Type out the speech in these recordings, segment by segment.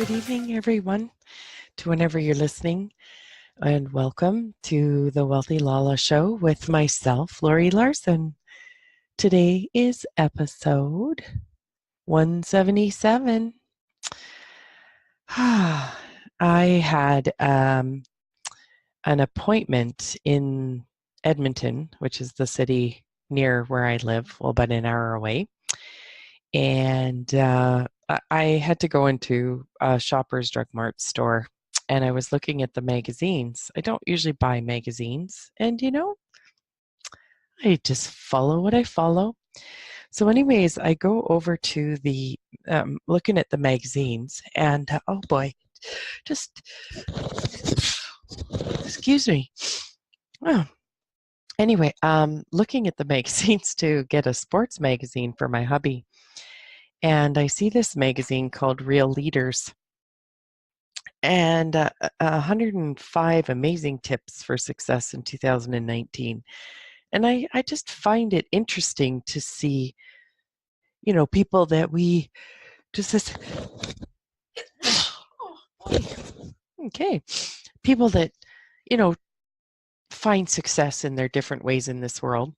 Good evening, everyone, to whenever you're listening, and welcome to the Wealthy LaLa show with myself, Laurie Laursen. Today is episode 177. I had an appointment in Edmonton, which is the city near where I live, well, about an hour away. And I had to go into a Shoppers Drug Mart store, and I was looking at the magazines. I don't usually buy magazines, and I just follow what I follow. So anyways, I go over to the looking at the magazines, and oh boy, just excuse me. Oh. Anyway, looking at the magazines to get a sports magazine for my hubby, and I see this magazine called Real Leaders, and 105 amazing tips for success in 2019. And I just find it interesting to see, people that we just this, okay, people that, find success in their different ways in this world.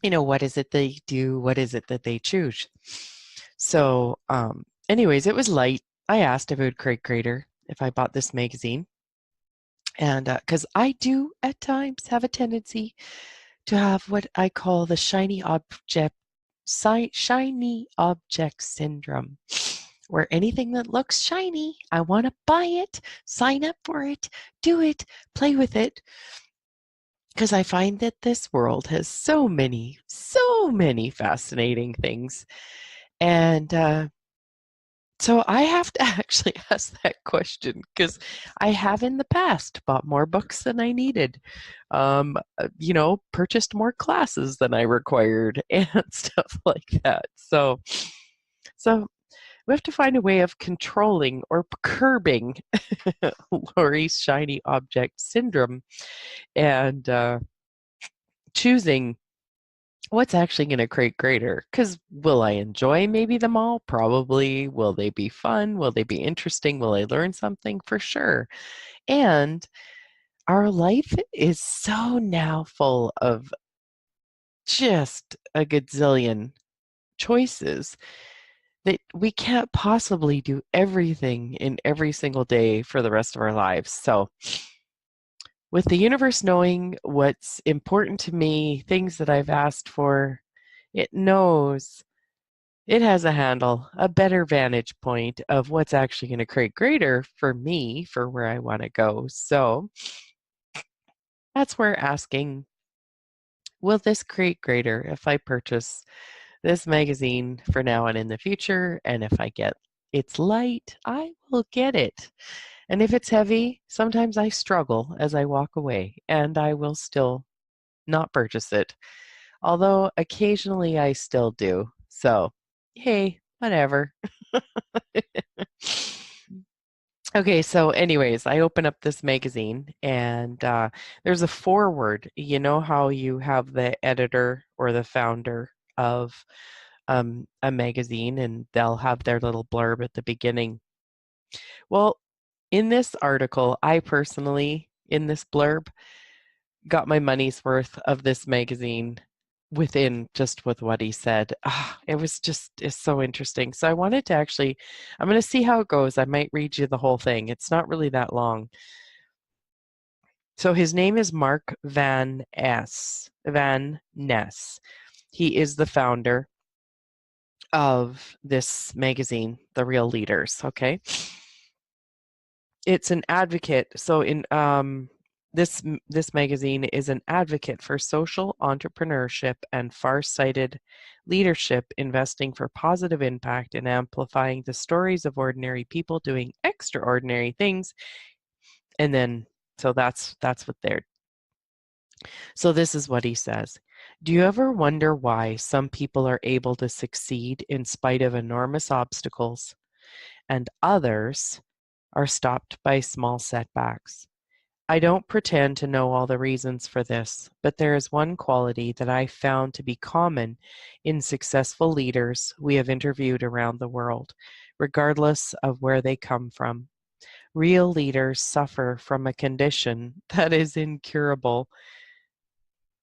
What is it they do? What is it that they choose? So, anyways, it was light. I asked if it would create greater if I bought this magazine. And because I do at times have a tendency to have what I call the shiny object syndrome, where anything that looks shiny, I want to buy it, sign up for it, do it, play with it. Because I find that this world has so many fascinating things. And so I have to actually ask that question, because I have in the past bought more books than I needed, purchased more classes than I required and stuff like that. So we have to find a way of controlling or curbing Laurie's shiny object syndrome and choosing what's actually going to create greater. Because will I enjoy maybe them all? Probably. Will they be fun? Will they be interesting? Will I learn something? For sure. And our life is so now full of just a gazillion choices that we can't possibly do everything in every single day for the rest of our lives. So with the universe knowing what's important to me, things that I've asked for, it knows. It has a handle, a better vantage point of what's actually going to create greater for me, for where I want to go. So that's where asking, will this create greater if I purchase this magazine for now and in the future? And if I get it's light, I will get it. And if it's heavy, sometimes I struggle as I walk away, and I will still not purchase it. Although occasionally I still do. So, hey, whatever. Okay, so anyways, I open up this magazine, and there's a foreword. You know how you have the editor or the founder of a magazine, and they'll have their little blurb at the beginning. Well, in this article, I personally, in this blurb, got my money's worth of this magazine with what he said. It's so interesting. So I wanted to I'm going to see how it goes. I might read you the whole thing. It's not really that long. So his name is Mark Van Ness. He is the founder of this magazine, The Real Leaders. Okay. It's an advocate. So this magazine is an advocate for social entrepreneurship and far-sighted leadership, investing for positive impact and amplifying the stories of ordinary people doing extraordinary things. And then, so that's what they're. So this is what he says. Do you ever wonder why some people are able to succeed in spite of enormous obstacles, and others are stopped by small setbacks? I don't pretend to know all the reasons for this, but there is one quality that I found to be common in successful leaders we have interviewed around the world. regardless of where they come from. Real leaders suffer from a condition that is incurable.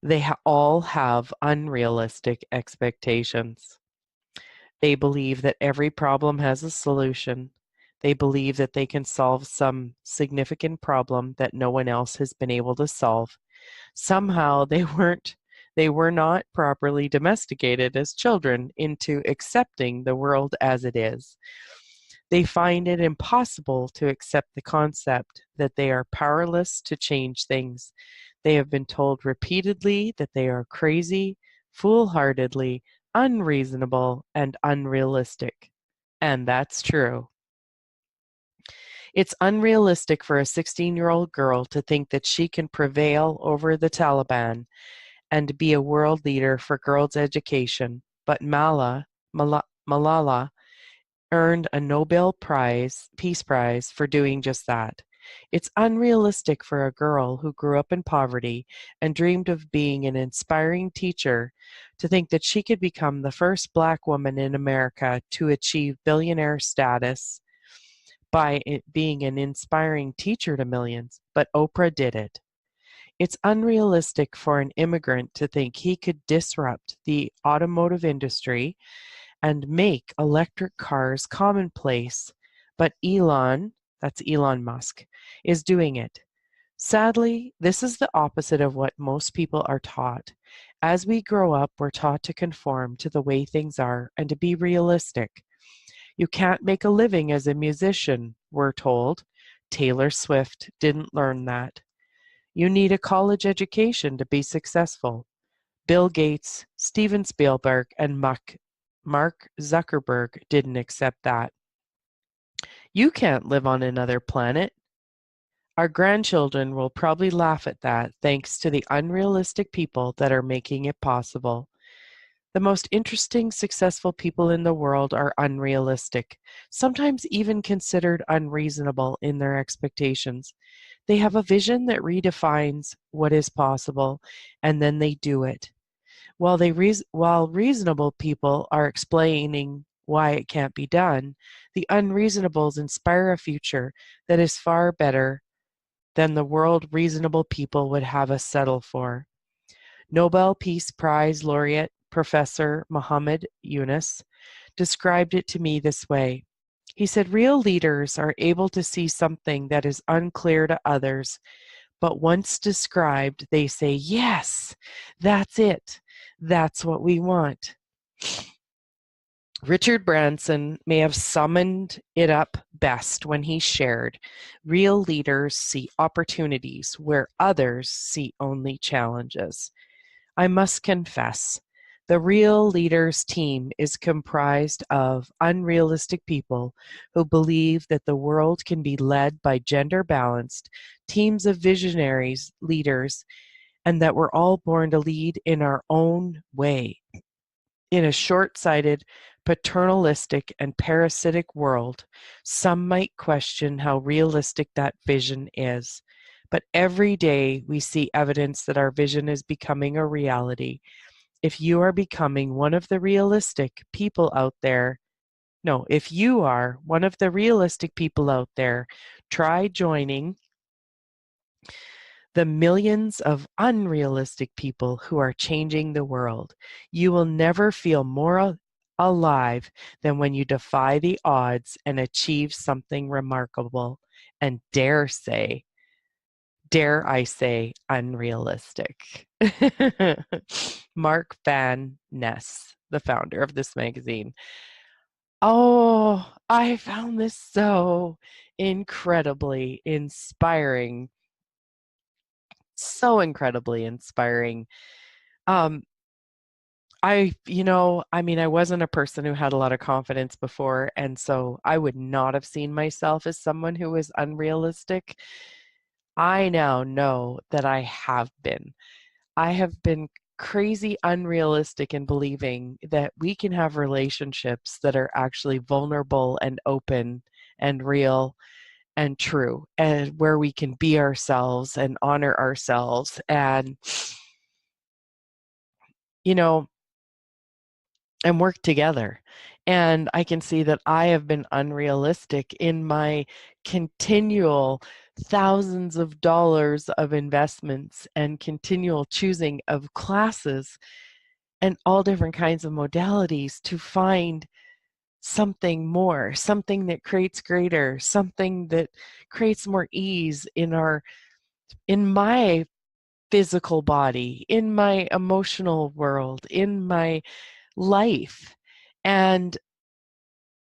They all have unrealistic expectations. They believe that every problem has a solution. They believe that they can solve some significant problem that no one else has been able to solve. Somehow they were not properly domesticated as children into accepting the world as it is. They find it impossible to accept the concept that they are powerless to change things. They have been told repeatedly that they are crazy, foolhardily, unreasonable, and unrealistic. And that's true. It's unrealistic for a 16-year-old girl to think that she can prevail over the Taliban and be a world leader for girls' education, but Malala earned a Nobel Peace Prize for doing just that. It's unrealistic for a girl who grew up in poverty and dreamed of being an inspiring teacher to think that she could become the first Black woman in America to achieve billionaire status by being an inspiring teacher to millions, but Oprah did it. It's unrealistic for an immigrant to think he could disrupt the automotive industry and make electric cars commonplace, but that's Elon Musk, is doing it. Sadly, this is the opposite of what most people are taught. As we grow up, we're taught to conform to the way things are and to be realistic. You can't make a living as a musician, we're told. Taylor Swift didn't learn that. You need a college education to be successful. Bill Gates, Steven Spielberg, and Mark Zuckerberg didn't accept that. You can't live on another planet. Our grandchildren will probably laugh at that thanks to the unrealistic people that are making it possible. The most interesting, successful people in the world are unrealistic, sometimes even considered unreasonable in their expectations. They have a vision that redefines what is possible, and then they do it. While reasonable people are explaining why it can't be done, the unreasonables inspire a future that is far better than the world reasonable people would have us settle for. Nobel Peace Prize laureate Professor Muhammad Yunus described it to me this way. He said, real leaders are able to see something that is unclear to others, but once described, they say, yes, that's it. That's what we want. Richard Branson may have summed it up best when he shared, real leaders see opportunities where others see only challenges. I must confess, the Real Leaders team is comprised of unrealistic people who believe that the world can be led by gender-balanced teams of visionaries, leaders, and that we're all born to lead in our own way. In a short-sighted, paternalistic, and parasitic world, some might question how realistic that vision is. But every day we see evidence that our vision is becoming a reality. If you are becoming one of the realistic people out there, if you are one of the realistic people out there, try joining the millions of unrealistic people who are changing the world. You will never feel more alive than when you defy the odds and achieve something remarkable and dare I say, unrealistic. Mark Van Ness, the founder of this magazine. Oh, I found this so incredibly inspiring. So incredibly inspiring. Um, I wasn't a person who had a lot of confidence before, and so I would not have seen myself as someone who was unrealistic. I now know that I have been. I have been crazy unrealistic in believing that we can have relationships that are actually vulnerable and open and real and true, and where we can be ourselves and honor ourselves and, you know, and work together. And I can see that I have been unrealistic in my continual thousands of dollars of investments and continual choosing of classes and all different kinds of modalities to find something more, something that creates greater, something that creates more ease in my physical body, in my emotional world, in my life. And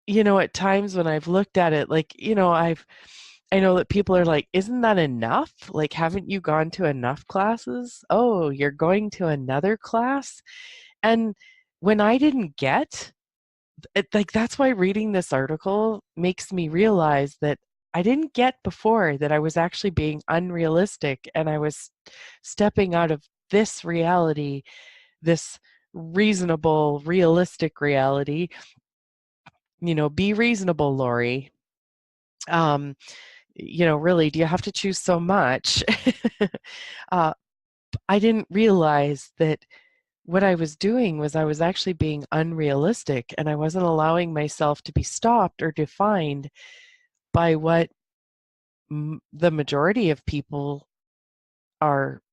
at times when I've looked at it, like, I know that people are like, isn't that enough? Like, haven't you gone to enough classes? Oh, you're going to another class? And when I didn't get it, like, that's why reading this article makes me realize that I didn't get before that I was actually being unrealistic and I was stepping out of this reality, this reasonable, realistic reality. Be reasonable, Laurie. Um, really, do you have to choose so much? uh, I didn't realize that what I was doing was I was actually being unrealistic and I wasn't allowing myself to be stopped or defined by what the majority of people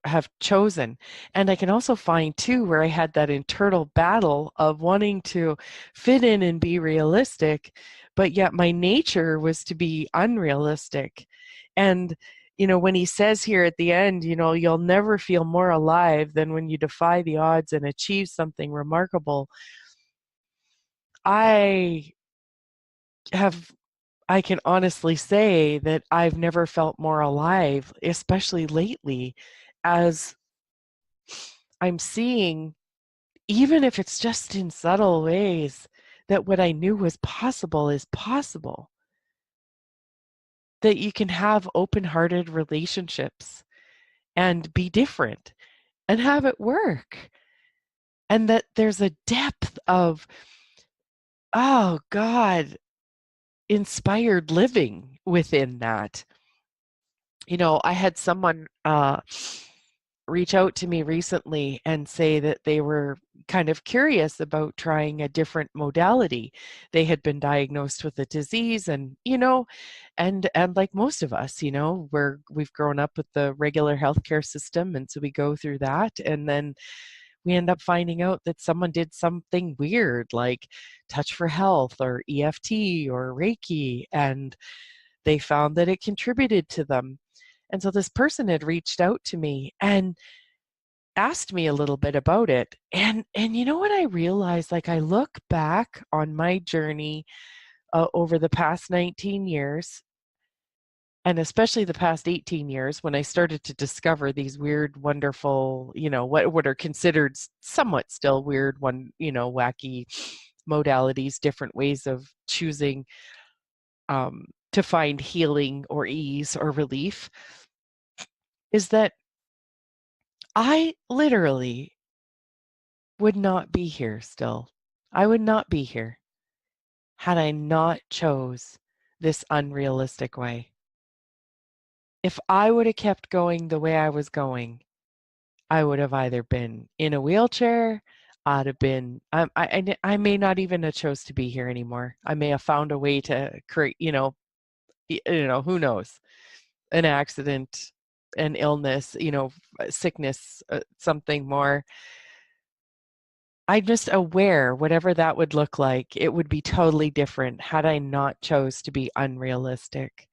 have chosen. And I can also find too where I had that internal battle of wanting to fit in and be realistic, but yet my nature was to be unrealistic. And when he says here at the end, you'll never feel more alive than when you defy the odds and achieve something remarkable. I have I can honestly say that I've never felt more alive, especially lately, as I'm seeing, even if it's just in subtle ways, that what I knew was possible is possible. That you can have open hearted relationships and be different and have it work. And that there's a depth of, oh God, inspired living within that. I had someone reach out to me recently and say that they were kind of curious about trying a different modality. They had been diagnosed with a disease and, and like most of us, we've grown up with the regular healthcare system and so we go through that and then we end up finding out that someone did something weird like Touch for Health or EFT or Reiki, and they found that it contributed to them. And so this person had reached out to me and asked me a little bit about it. And you know what I realized? Like, I look back on my journey over the past 19 years, and especially the past 18 years when I started to discover these weird, wonderful, what are considered somewhat still weird, wacky modalities, different ways of choosing to find healing or ease or relief, is that I literally would not be here still. I would not be here had I not chose this unrealistic way. If I would have kept going the way I was going, I would have either been in a wheelchair, I'd have been, I may not even have chose to be here anymore. I may have found a way to create, who knows, an accident, an illness, sickness, something more. I'm just aware, whatever that would look like, it would be totally different had I not chose to be unrealistic.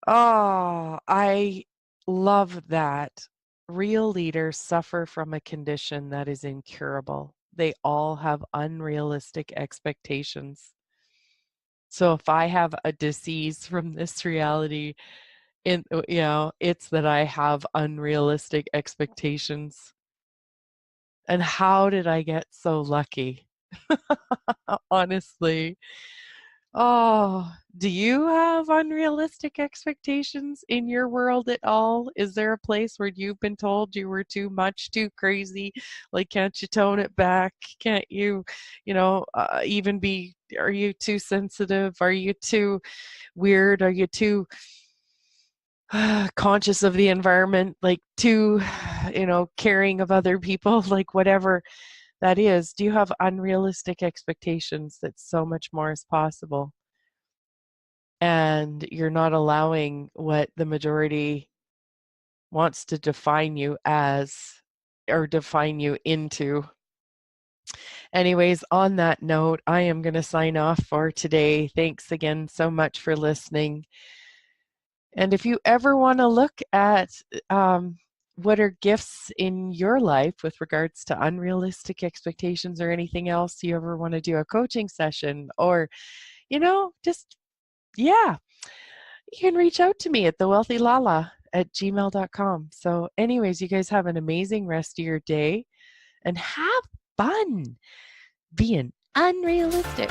Oh, I love that. Real leaders suffer from a condition that is incurable. They all have unrealistic expectations. So if I have a disease from this reality, it's that I have unrealistic expectations. And how did I get so lucky? Honestly. Oh, do you have unrealistic expectations in your world at all? Is there a place where you've been told you were too much, too crazy? Like, can't you tone it back? Can't you, even are you too sensitive? Are you too weird? Are you too conscious of the environment? Like, too, caring of other people? Like, whatever That is, do you have unrealistic expectations that so much more is possible? And you're not allowing what the majority wants to define you as or define you into. Anyways, on that note, I am going to sign off for today. Thanks again so much for listening. And if you ever want to look at what are gifts in your life with regards to unrealistic expectations or anything else, you ever want to do a coaching session or, just, yeah, you can reach out to me at thewealthylala@gmail.com. So anyways, you guys have an amazing rest of your day and have fun being unrealistic.